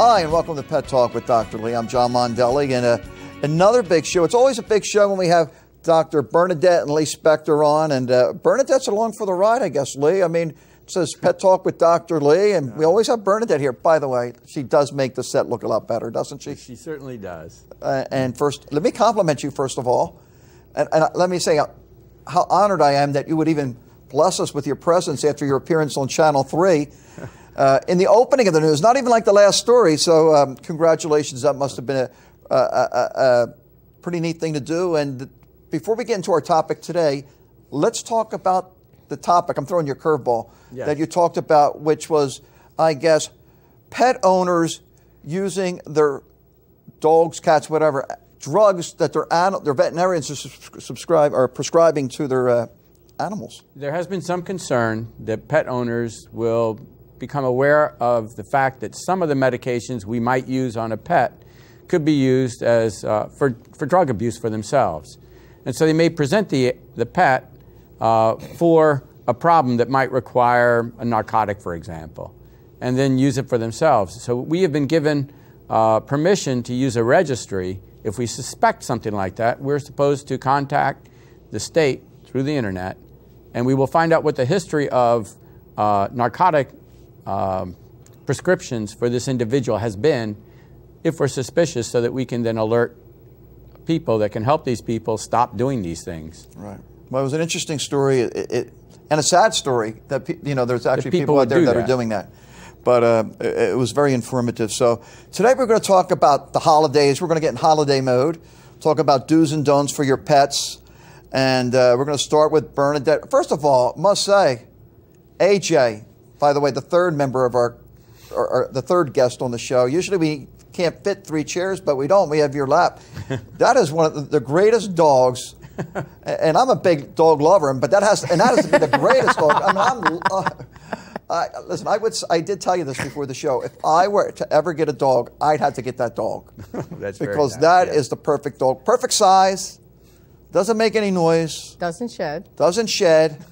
Hi, and welcome to Pet Talk with Dr. Lee. I'm John Mondelli, and another big show. It's always a big show when we have Dr. Bernadette and Lee Spector on, and Bernadette's along for the ride, I guess, Lee. I mean, it says Pet Talk with Dr. Lee, and we always have Bernadette here. By the way, she does make the set look a lot better, doesn't she? She certainly does. And first, let me compliment you, first of all, and let me say how honored I am that you would even bless us with your presence after your appearance on Channel 3. In the opening of the news, not even like the last story, so congratulations. That must have been a pretty neat thing to do. And before we get into our topic today, let's talk about the topic. I'm throwing you a curveball that you talked about, which was, I guess, pet owners using their dogs, cats, whatever, drugs that their veterinarians are prescribing to their animals. There has been some concern that pet owners will become aware of the fact that some of the medications we might use on a pet could be used as for drug abuse for themselves. And so they may present the pet for a problem that might require a narcotic, for example, and then use it for themselves. So we have been given permission to use a registry. If we suspect something like that, we're supposed to contact the state through the internet, and we will find out what the history of narcotic prescriptions for this individual has been if we're suspicious, so that we can then alert people that can help these people stop doing these things. Right. Well, it was an interesting story and a sad story that, there's actually people out there that are doing that. But it was very informative. So today we're going to talk about the holidays. We're going to get in holiday mode, talk about do's and don'ts for your pets. And we're going to start with Bernadette. First of all, must say, AJ, by the way, the third member of the third guest on the show. Usually we can't fit 3 chairs, but we don't. We have your lap. That is one of the greatest dogs, and I'm a big dog lover, but that has to be the greatest dog. I mean, listen, I did tell you this before the show. If I were to ever get a dog, I'd have to get that dog. That's because very nice, that is the perfect dog. Perfect size, doesn't make any noise. Doesn't shed. Doesn't shed.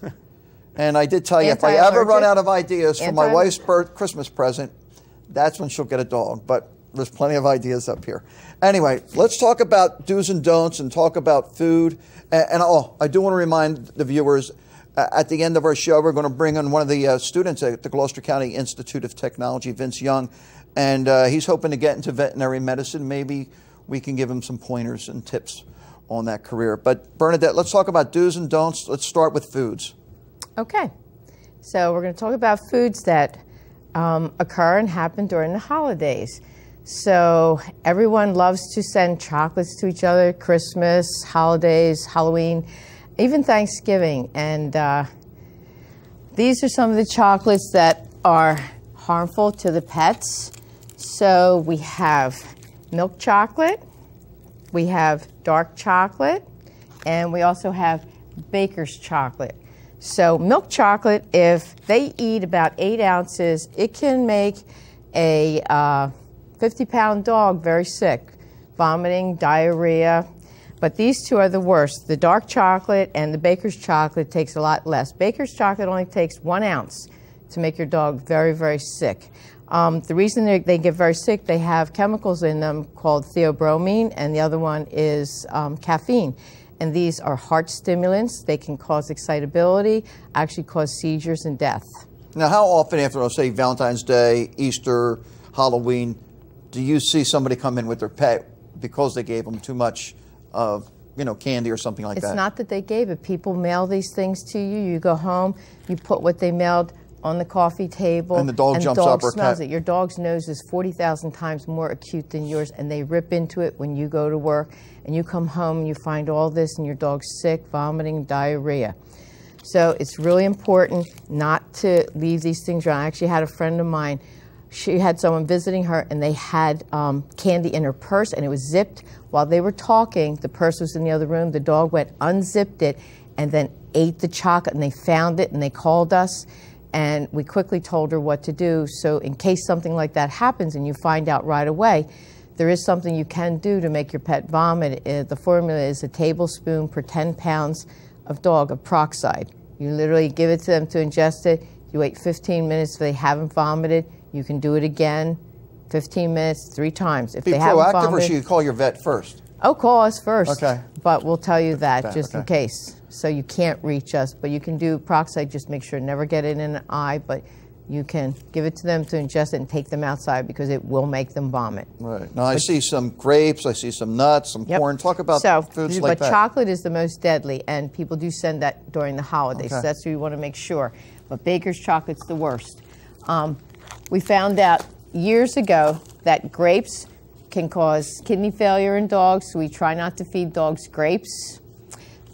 And I did tell you, if I ever run out of ideas for my wife's Christmas present, that's when she'll get a dog. But there's plenty of ideas up here. Anyway, let's talk about do's and don'ts and talk about food. And I do want to remind the viewers, at the end of our show, we're going to bring in one of the students at the Gloucester County Institute of Technology, Vince Young. And he's hoping to get into veterinary medicine. Maybe we can give him some pointers and tips on that career. But Bernadette, let's talk about do's and don'ts. Let's start with foods. Okay, so we're going to talk about foods that occur and happen during the holidays. So everyone loves to send chocolates to each other, Christmas, holidays, Halloween, even Thanksgiving. And these are some of the chocolates that are harmful to the pets. So we have milk chocolate, we have dark chocolate, and we also have baker's chocolate. So milk chocolate, if they eat about 8 ounces, it can make a 50-pound dog very sick, vomiting, diarrhea. But these two are the worst. The dark chocolate and the baker's chocolate takes a lot less. Baker's chocolate only takes 1 ounce to make your dog very, very sick. The reason they get very sick, they have chemicals in them called theobromine, and the other one is caffeine. And these are heart stimulants. They can cause excitability, actually cause seizures and death. Now, how often after, say, Valentine's Day, Easter, Halloween, do you see somebody come in with their pet because they gave them too much of, candy or something like that? It's not that they gave it. People mail these things to you. You go home, you put what they mailed on the coffee table, and the dog jumps up or smells it. Your dog's nose is 40,000 times more acute than yours, and they rip into it when you go to work, and you come home and you find all this, and your dog's sick, vomiting, diarrhea. So it's really important not to leave these things around. I actually had a friend of mine. She had someone visiting her, and they had candy in her purse, and it was zipped. While they were talking, the purse was in the other room. The dog went, unzipped it, and then ate the chocolate, and they found it, and they called us. And we quickly told her what to do. So in case something like that happens and you find out right away, there is something you can do to make your pet vomit. The formula is a tablespoon per 10 pounds of peroxide. You literally give it to them to ingest it. You wait 15 minutes if they haven't vomited. You can do it again. 15 minutes, 3 times. If Be they haven't proactive, vomited, or should you call your vet first? oh, call us first. Okay. But we'll tell you that just okay. in case. So you can't reach us, but you can do peroxide. Just make sure never get it in an eye, but you can give it to them to ingest it and take them outside because it will make them vomit. Right. Now I see some grapes, I see some nuts, some corn. Talk about foods like that. But chocolate is the most deadly, and people do send that during the holidays. Okay. So that's what you want to make sure. But Baker's chocolate's the worst. We found out years ago that grapes can cause kidney failure in dogs, so we try not to feed dogs grapes.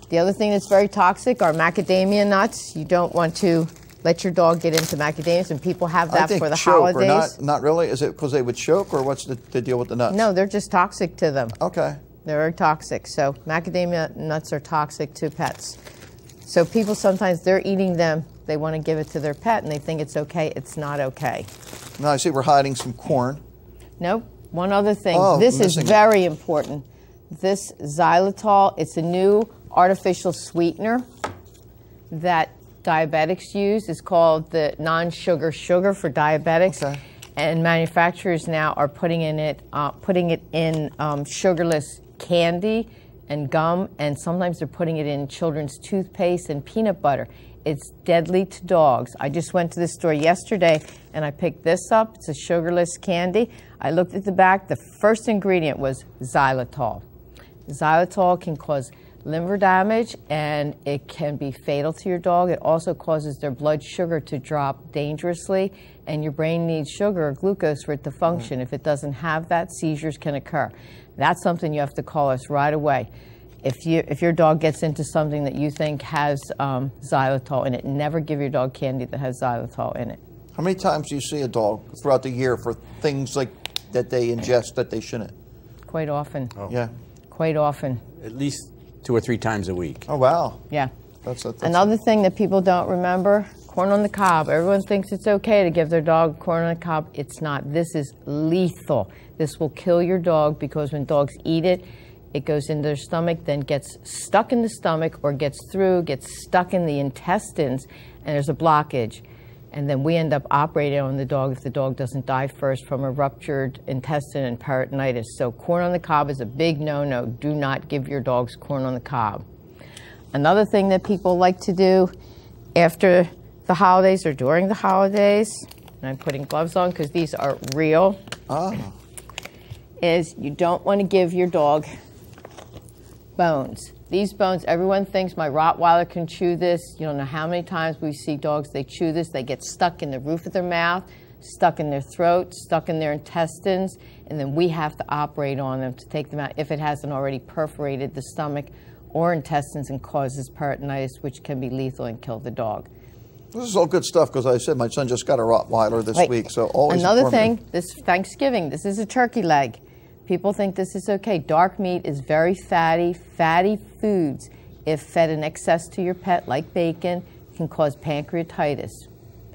The other thing that's very toxic are macadamia nuts. You don't want to let your dog get into macadamias, and people have that for the holidays. Or not really? Is it because they would choke, or what's the deal with the nuts? No, they're just toxic to them. Okay. They're very toxic. So macadamia nuts are toxic to pets. So people sometimes, they're eating them, they want to give it to their pet, and they think it's okay. It's not okay. Now I see we're hiding some corn. Nope. One other thing. Oh, this is very important. This xylitol, it's a new artificial sweetener that diabetics use. It's called the non-sugar sugar for diabetics. Okay. And manufacturers now are putting it in sugarless candy and gum, and sometimes they're putting it in children's toothpaste and peanut butter. It's deadly to dogs. I just went to the store yesterday and I picked this up. It's a sugarless candy. I looked at the back. The first ingredient was xylitol. Xylitol can cause liver damage, and it can be fatal to your dog. It also causes their blood sugar to drop dangerously, and your brain needs sugar or glucose for it to function. If it doesn't have that, seizures can occur. That's something you have to call us right away. If your dog gets into something that you think has xylitol in it, never give your dog candy that has xylitol in it. How many times do you see a dog throughout the year for things like that they ingest that they shouldn't? Quite often. Oh. Yeah. Quite often. At least 2 or 3 times a week. Oh, wow. Yeah. That's another thing that people don't remember, corn on the cob. Everyone thinks it's okay to give their dog corn on the cob. It's not. This is lethal. This will kill your dog because when dogs eat it, it goes into their stomach, then gets stuck in the stomach or gets stuck in the intestines, and there's a blockage. And then we end up operating on the dog if the dog doesn't die first from a ruptured intestine and peritonitis. So corn on the cob is a big no-no. Do not give your dogs corn on the cob. Another thing that people like to do after the holidays or during the holidays, and I'm putting gloves on because these are real, is you don't want to give your dog bones. These bones, everyone thinks my Rottweiler can chew this. You don't know how many times we see dogs, they chew this, they get stuck in the roof of their mouth, stuck in their throat, stuck in their intestines, and then we have to operate on them to take them out if it hasn't already perforated the stomach or intestines and causes peritonitis, which can be lethal and kill the dog. This is all good stuff because I said my son just got a Rottweiler this week, so always another thing, this Thanksgiving, this is a turkey leg. People think this is okay. Dark meat is very fatty. Fatty foods, if fed in excess to your pet, like bacon, can cause pancreatitis.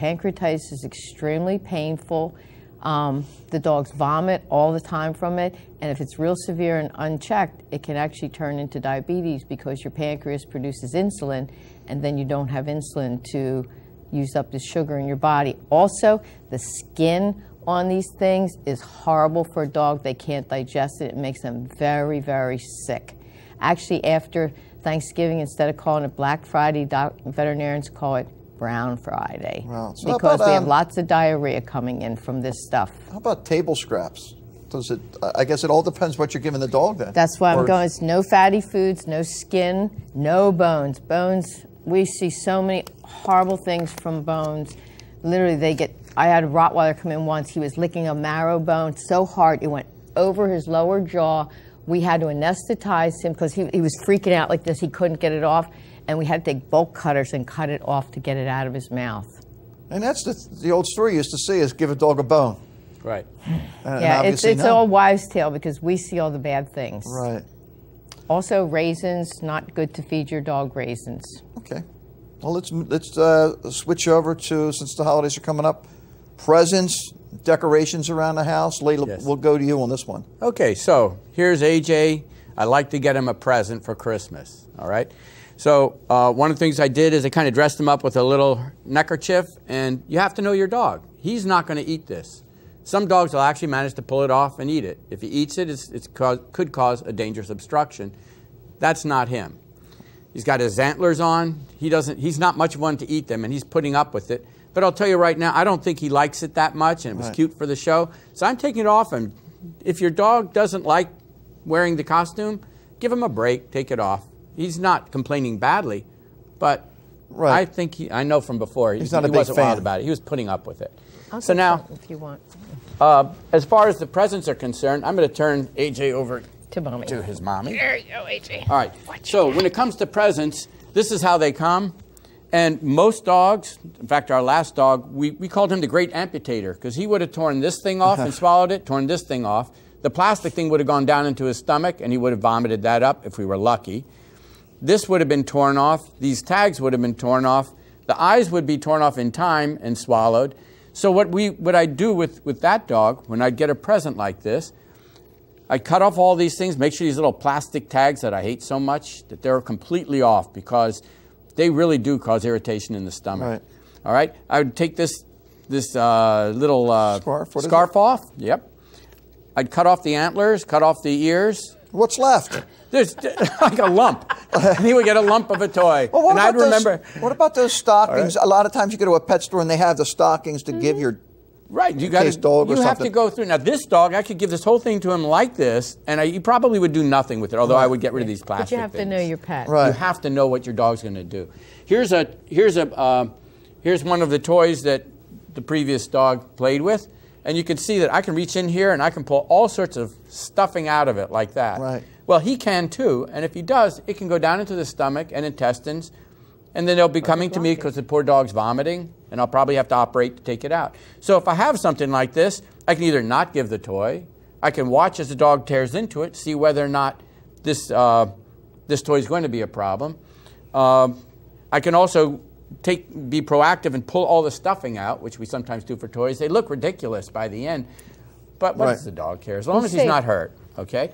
Pancreatitis is extremely painful. The dogs vomit all the time from it, and if it's real severe and unchecked, it can actually turn into diabetes because your pancreas produces insulin, and then you don't have insulin to use up the sugar in your body. Also, the skin on these things is horrible for a dog. They can't digest it. It makes them very, very sick. Actually, after Thanksgiving, instead of calling it Black Friday, veterinarians call it Brown Friday. Wow. So because we have lots of diarrhea coming in from this stuff. How about table scraps? Does it? I guess it all depends what you're giving the dog then. That's why I'm going. It's no fatty foods, no skin, no bones. Bones, we see so many horrible things from bones. Literally, I had a Rottweiler come in once. He was licking a marrow bone so hard it went over his lower jaw. We had to anesthetize him because he was freaking out like this. He couldn't get it off, and we had to take bolt cutters and cut it off to get it out of his mouth. And that's the old story you used to say is give a dog a bone. Right. Yeah, it's all wives' tale because we see all the bad things. Right. Also, raisins, not good to feed your dog raisins. Okay. Well, let's switch over to, since the holidays are coming up, presents, decorations around the house. Layla, yes. We'll go to you on this one. Okay, so here's AJ. I like to get him a present for Christmas, all right? So one of the things I did is I kind of dressed him up with a little neckerchief, and you have to know your dog. He's not going to eat this. Some dogs will actually manage to pull it off and eat it. If he eats it, could cause a dangerous obstruction. That's not him. He's got his antlers on. He's not much one to eat them, and he's putting up with it. But I'll tell you right now, I don't think he likes it that much, and it was cute for the show. So I'm taking it off, and if your dog doesn't like wearing the costume, give him a break, take it off. He's not complaining badly, but I think I know from before, he's not a big wasn't fan wild about it. He was putting up with it. So now, if you want. As far as the presents are concerned, I'm going to turn AJ over to his mommy. There you go, AJ. All right. So when it comes to presents, this is how they come. And most dogs, in fact, our last dog, we called him the great amputator because he would have torn this thing off and swallowed it, torn this thing off. The plastic thing would have gone down into his stomach, and he would have vomited that up if we were lucky. This would have been torn off. These tags would have been torn off. The eyes would be torn off in time and swallowed. So what I do with that dog, when I'd get a present like this, I cut off all these things, make sure these little plastic tags that I hate so much, that they're completely off because they really do cause irritation in the stomach. Right. All right? I would take this little scarf off. Yep. I'd cut off the antlers, cut off the ears. What's left? There's like a lump. And he would get a lump of a toy. Well, and I'd remember. What about those stockings? Right. A lot of times you go to a pet store and they have the stockings to give your dog or something. You have to go through. Now, this dog, I could give this whole thing to him like this, and he probably would do nothing with it, although I would get rid of these plastic things. But you have to know your pet. Right. You have to know what your dog's going to do. Here's one of the toys that the previous dog played with, and you can see that I can reach in here and I can pull all sorts of stuffing out of it like that. Right. Well, he can too, and if he does, it can go down into the stomach and intestines, and then they'll be coming to me because the poor dog's vomiting, and I'll probably have to operate to take it out. So if I have something like this, I can either not give the toy, I can watch as the dog tears into it, see whether or not this toy is going to be a problem. I can also be proactive and pull all the stuffing out, which we sometimes do for toys. They look ridiculous by the end, but what does the dog care? As long as he's not hurt, okay?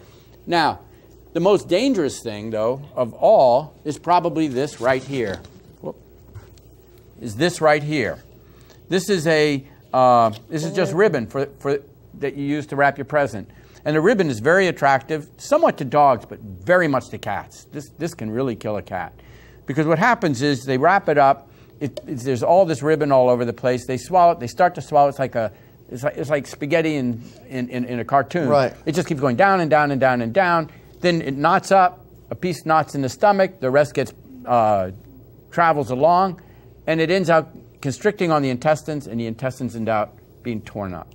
Now, the most dangerous thing, though, of all is probably this right here. Is this right here? This is just ribbon that you use to wrap your present, and the ribbon is very attractive, somewhat to dogs, but very much to cats. This can really kill a cat, because what happens is they wrap it up. There's all this ribbon all over the place. They swallow it. They start to swallow. It's like spaghetti in a cartoon. Right. It just keeps going down and down and down and down. Then it knots up. A piece knots in the stomach. The rest travels along, and it ends up constricting on the intestines, and the intestines end up being torn up.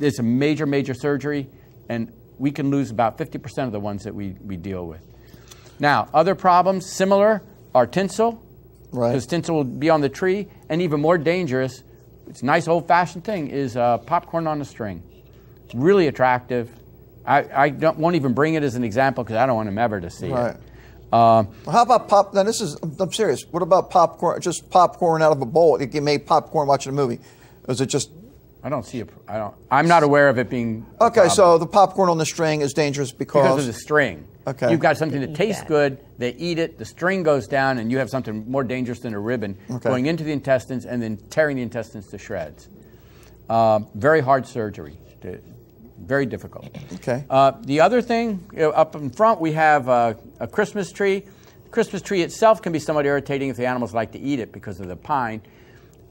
It's a major, major surgery, and we can lose about 50% of the ones that we deal with. Now, other problems similar are tinsel. Right. Because tinsel will be on the tree, and even more dangerous, it's a nice old-fashioned thing, is popcorn on a string. Really attractive. I won't even bring it as an example because I don't want him ever to see it. Well, how about now I'm serious. What about popcorn? Just popcorn out of a bowl. You made popcorn watching a movie. Is it just? I don't see I'm not aware of it being. Okay, so the popcorn on the string is dangerous because of the string. Okay. You've got something that tastes good. They eat it. The string goes down, and you have something more dangerous than a ribbon going into the intestines and then tearing the intestines to shreds. Very hard surgery. Very difficult. Okay. The other thing, up in front, we have a Christmas tree. The Christmas tree itself can be somewhat irritating if the animals like to eat it because of the pine.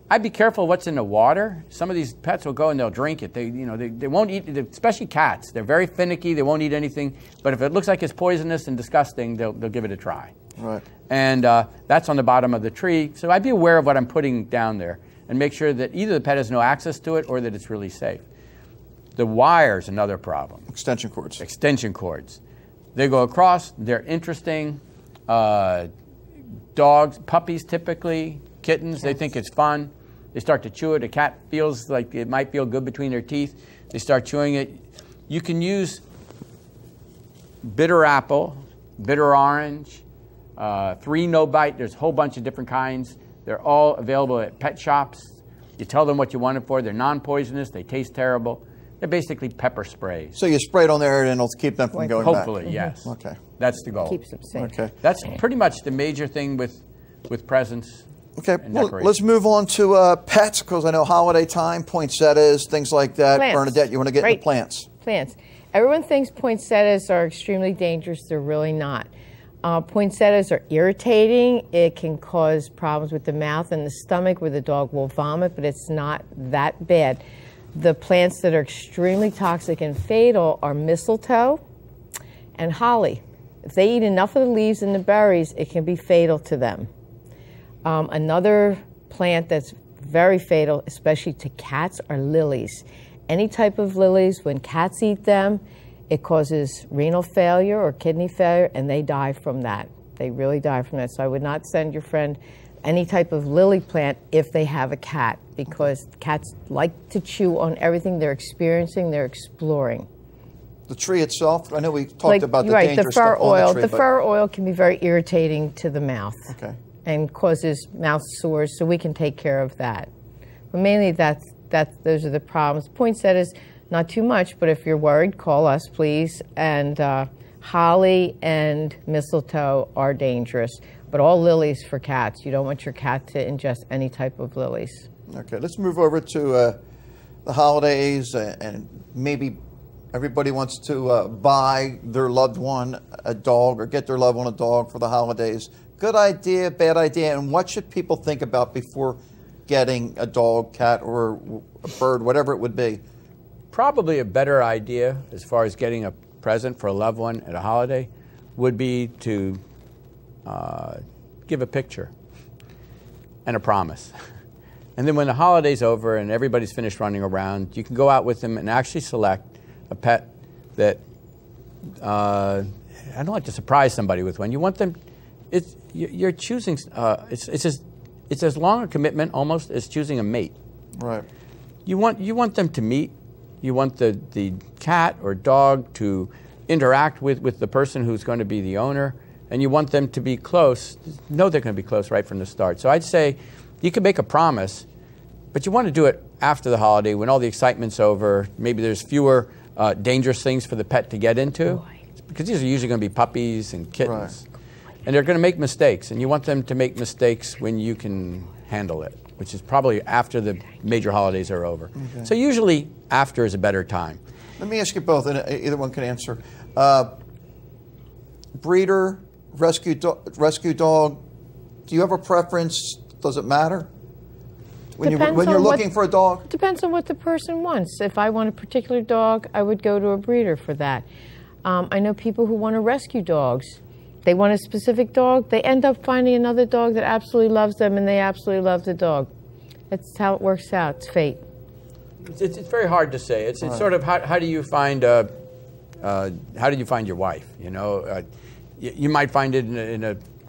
I'd be careful what's in the water. Some of these pets will go and they'll drink it. They won't eat, especially cats. They're very finicky. They won't eat anything. But if it looks like it's poisonous and disgusting, they'll give it a try. Right. And that's on the bottom of the tree. So I'd be aware of what I'm putting down there and make sure that either the pet has no access to it or that it's really safe. The wire's another problem. Extension cords. Extension cords. They go across. They're interesting. Dogs, puppies typically, kittens, they think it's fun. They start to chew it. A cat feels like it might feel good between their teeth. They start chewing it. You can use bitter apple, bitter orange, 3 no-bite. There's a whole bunch of different kinds. They're all available at pet shops. You tell them what you want it for. They're non-poisonous. They taste terrible. They're basically pepper sprays. So you spray it on there and it'll keep them from going back? Hopefully, yes. Okay. That's the goal. Keeps them safe. Okay. That's pretty much the major thing with presents. Okay, well, let's move on to pets, because I know holiday time, poinsettias, things like that. Plants. Bernadette, you want to get into plants? Plants. Everyone thinks poinsettias are extremely dangerous. They're really not. Poinsettias are irritating. It can cause problems with the mouth and the stomach where the dog will vomit, but it's not that bad. The plants that are extremely toxic and fatal are mistletoe and holly. If they eat enough of the leaves and the berries, it can be fatal to them. Another plant that's very fatal, especially to cats, are lilies. Any type of lilies, when cats eat them, it causes renal failure or kidney failure, and they die from that. They really die from that. So I would not send your friend any type of lily plant if they have a cat, because cats like to chew on everything they're experiencing, they're exploring. The tree itself, I know we talked about the dangerous the fur stuff oil. on the tree. The fur oil can be very irritating to the mouth. Okay. And causes mouth sores, so we can take care of that. But mainly those are the problems. Poinsettias, not too much, but if you're worried, call us, please. And holly and mistletoe are dangerous, but all lilies for cats. You don't want your cat to ingest any type of lilies. Okay, let's move over to the holidays, and maybe everybody wants to buy their loved one a dog or get their loved one a dog for the holidays. Good idea, bad idea, and what should people think about before getting a dog, cat, or a bird, whatever it would be? Probably a better idea as far as getting a present for a loved one at a holiday would be to give a picture and a promise. And then when the holiday's over and everybody's finished running around, you can go out with them and actually select a pet that, I don't like to surprise somebody with one. You want them, you're choosing, it's as long a commitment almost as choosing a mate. Right. You want them to meet. You want the cat or dog to interact with the person who's going to be the owner, and you want them to be close, know they're going to be close right from the start. So I'd say you can make a promise, but you want to do it after the holiday when all the excitement's over. Maybe there's fewer dangerous things for the pet to get into, because these are usually going to be puppies and kittens. Right. And they're going to make mistakes, and you want them to make mistakes when you can handle it, which is probably after the major holidays are over. Okay. So usually after is a better time. Let me ask you both, and either one can answer. Breeder, rescue dog, do you have a preference? Does it matter? When you're looking for a dog? Depends on what the person wants. If I want a particular dog, I would go to a breeder for that. I know people who want to rescue dogs. They want a specific dog. They end up finding another dog that absolutely loves them, and they absolutely love the dog. That's how it works out. It's fate. It's very hard to say. It's sort of how do you find your wife? You know, you might find it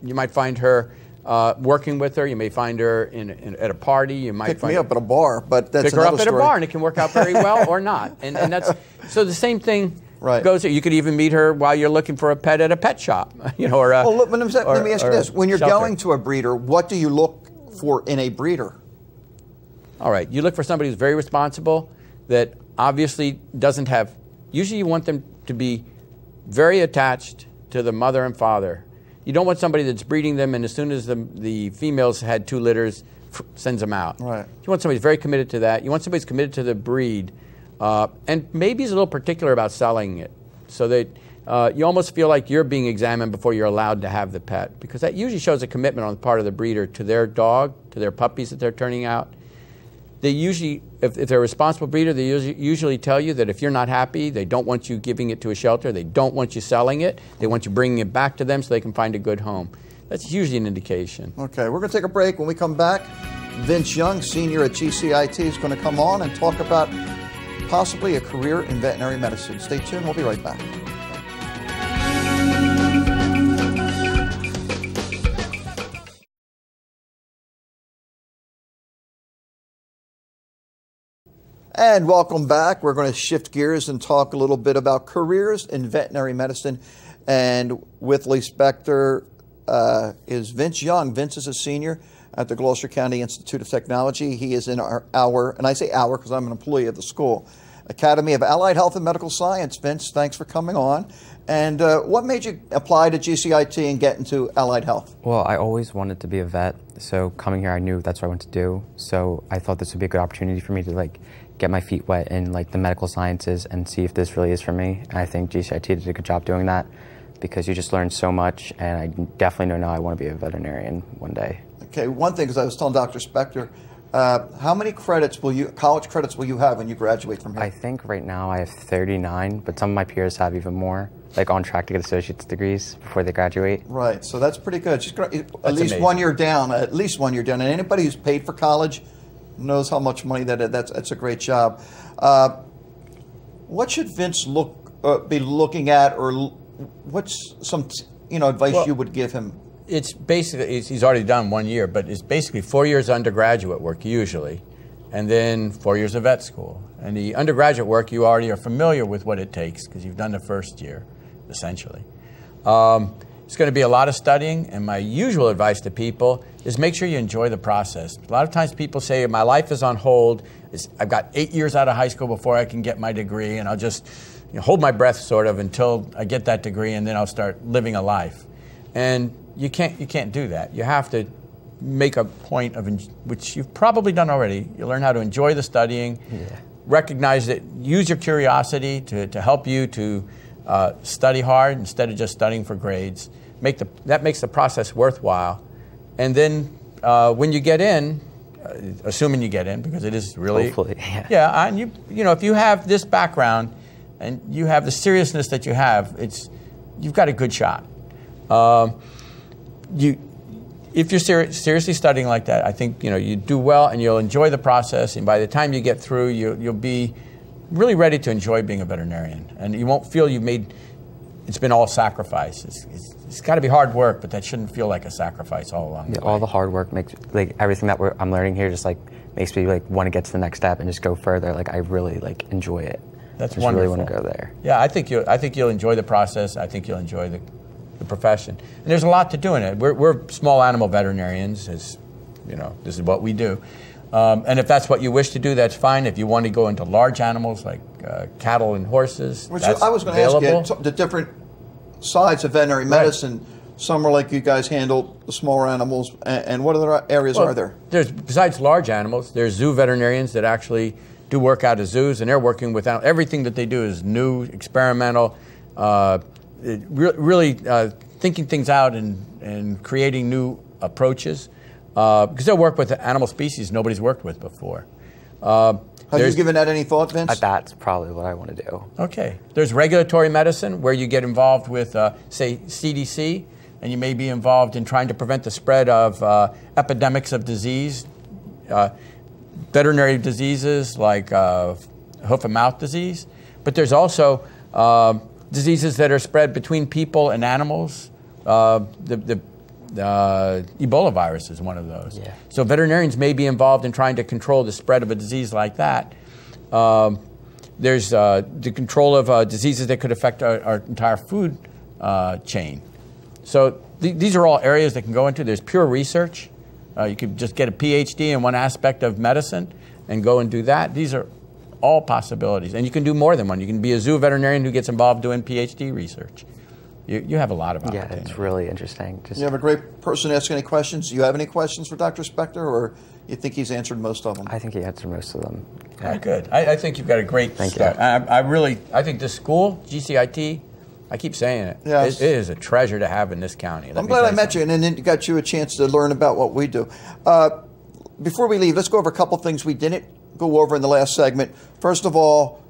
you might find her working with her. You may find her at a party. You might pick me up at a bar, but that's pick her up at a bar, and it can work out very well or not. And that's so the same thing. Right. Goes. You could even meet her while you're looking for a pet at a pet shop, you know, or a. Well, let me ask you this: when you're going to a breeder, what do you look for in a breeder? All right, you look for somebody who's very responsible, that obviously doesn't have. Usually, you want them to be very attached to the mother and father. You don't want somebody that's breeding them, and as soon as the females had 2 litters, sends them out. Right. You want somebody who's very committed to that. You want somebody who's committed to the breed. And maybe he's a little particular about selling it, so that you almost feel like you're being examined before you're allowed to have the pet, because that usually shows a commitment on the part of the breeder to their dog, to their puppies that they're turning out. They usually, if they're a responsible breeder, they usually tell you that if you're not happy, they don't want you giving it to a shelter, they don't want you selling it, they want you bringing it back to them so they can find a good home. That's usually an indication. Okay, we're going to take a break. When we come back, Vince Young, senior at GCIT, is going to come on and talk about possibly a career in veterinary medicine. Stay tuned. We'll be right back. And welcome back. We're going to shift gears and talk a little bit about careers in veterinary medicine. And with Lee Spector is Vince Young. Vince is a senior at the Gloucester County Institute of Technology. He is in our, and I say our because I'm an employee of the school. Academy of Allied Health and Medical Science. Vince, thanks for coming on. And what made you apply to GCIT and get into allied health? Well, I always wanted to be a vet, so coming here I knew that's what I wanted to do. So I thought this would be a good opportunity for me to like get my feet wet in like the medical sciences and see if this really is for me. And I think GCIT did a good job doing that because you just learn so much, and I definitely know now I want to be a veterinarian one day. Okay, one thing, because I was telling Dr. Spector, how many college credits will you have when you graduate from here? I think right now I have 39, but some of my peers have even more, like on track to get associate's degrees before they graduate. Right, so that's pretty good. She's at least amazing. 1 year down, And anybody who's paid for college knows how much money that's a great job. What should Vince be looking at, or what's some advice you would give him? It's basically, he's already done 1 year, but it's basically 4 years undergraduate work usually, and then 4 years of vet school. And the undergraduate work, you already are familiar with what it takes because you've done the first year, essentially. It's going to be a lot of studying, and my usual advice to people is make sure you enjoy the process. A lot of times people say, my life is on hold. I've got 8 years out of high school before I can get my degree, and I'll just hold my breath sort of until I get that degree, and then I'll start living a life. And you can't do that. You have to make a point of, which you've probably done already. You learn how to enjoy the studying, recognize it, use your curiosity to help you to study hard instead of just studying for grades. That makes the process worthwhile. And then when you get in, assuming you get in, because it is really, hopefully, and if you have this background and you have the seriousness that you have, you've got a good shot. If you're seriously studying like that, I think you do well, and you'll enjoy the process. And by the time you get through, you'll be really ready to enjoy being a veterinarian, and you won't feel it's been all sacrifice. It's got to be hard work, but that shouldn't feel like a sacrifice all along the way. All the hard work makes everything that I'm learning here just makes me want to get to the next step and just go further. I really enjoy it. That's wonderful. I really want to go there. Yeah, I think you'll enjoy the process. I think you'll enjoy the profession. And there's a lot to do in it. We're small animal veterinarians, as this is what we do. And if that's what you wish to do, that's fine. If you want to go into large animals like cattle and horses, I was going to ask you the different sides of veterinary medicine. Right. Some are like you guys handle the smaller animals, and what other areas are there? Besides large animals, there's zoo veterinarians that actually do work out of zoos, and they're working with everything that they do is new, experimental, really thinking things out and creating new approaches, because they'll work with animal species nobody's worked with before. Have you given that any thought, Vince? That's probably what I want to do. Okay. There's regulatory medicine where you get involved with, say, CDC, and you may be involved in trying to prevent the spread of epidemics of disease, veterinary diseases like hoof and mouth disease. But there's also diseases that are spread between people and animals. The Ebola virus is one of those. Yeah. So veterinarians may be involved in trying to control the spread of a disease like that. There's the control of diseases that could affect our entire food chain. So these are all areas that can go into. There's pure research. You could just get a PhD in one aspect of medicine and go and do that. These are all possibilities. And you can do more than one. You can be a zoo veterinarian who gets involved doing PhD research. You have a lot of opportunity. Yeah, it's really interesting. You have a great person to ask any questions. Do you have any questions for Dr. Spector, or you think he's answered most of them? I think he answered most of them. Yeah. Very good. I think you've got a great start. I think this school, GCIT, I keep saying it. Yes. It is a treasure to have in this county. I'm glad I met you, and then it got you a chance to learn about what we do. Before we leave, let's go over a couple things we didn't go over in the last segment. First of all,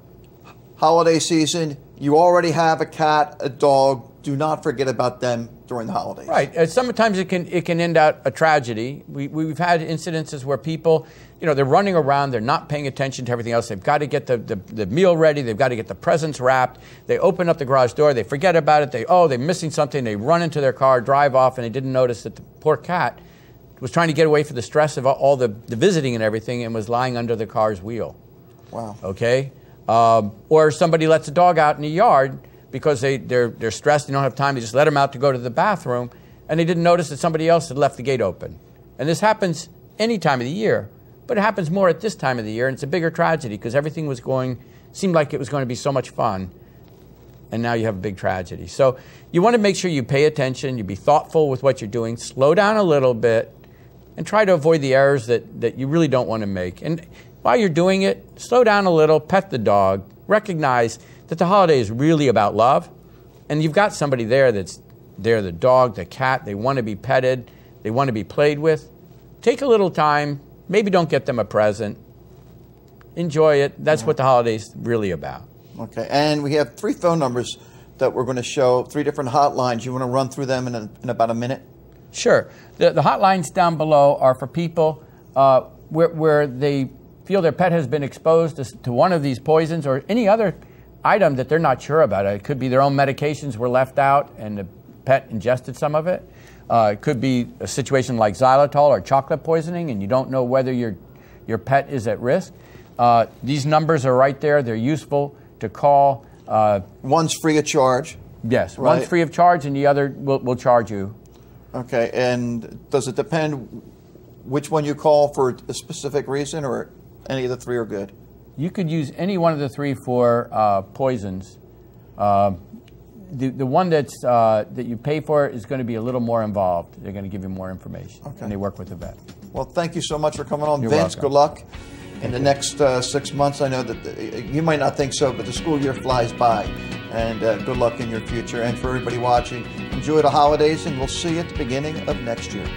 holiday season. You already have a cat, a dog. Do not forget about them during the holidays. Right. Sometimes it can end out a tragedy. We've had incidences where people, they're running around, they're not paying attention to everything else. They've got to get the meal ready. They've got to get the presents wrapped. They open up the garage door. They forget about it. They're missing something. They run into their car, drive off, and they didn't notice that the poor cat was trying to get away from the stress of all the visiting and everything and was lying under the car's wheel. Wow. Okay? Or somebody lets a dog out in the yard because they're stressed, they don't have time, they just let them out to go to the bathroom, and they didn't notice that somebody else had left the gate open. And this happens any time of the year, but it happens more at this time of the year, and it's a bigger tragedy because everything was going seemed like it was going to be so much fun, and now you have a big tragedy. So you want to make sure you pay attention, you be thoughtful with what you're doing, slow down a little bit, and try to avoid the errors that you really don't want to make. And while you're doing it, slow down a little, pet the dog, recognize that the holiday is really about love, and you've got somebody there that's there, the dog, the cat, they want to be petted, they want to be played with. Take a little time, maybe don't get them a present, enjoy it. That's what the holiday's really about. Okay, and we have 3 phone numbers that we're going to show, 3 different hotlines. You want to run through them in about a minute? Sure. The hotlines down below are for people where they feel their pet has been exposed to one of these poisons or any other item that they're not sure about. It could be their own medications were left out and the pet ingested some of it. It could be a situation like xylitol or chocolate poisoning and you don't know whether your pet is at risk. These numbers are right there. They're useful to call. One's free of charge. Yes, right? One's free of charge and the other will charge you. Okay, and does it depend which one you call for a specific reason, or any of the 3 are good? You could use any one of the 3 for poisons. The one that you pay for is going to be a little more involved. They're going to give you more information, and they work with the vet. Well, thank you so much for coming on, You're Vince. welcome. Good luck in the next 6 months. I know that you might not think so, but the school year flies by, and good luck in your future. And for everybody watching, enjoy the holidays, and we'll see you at the beginning of next year.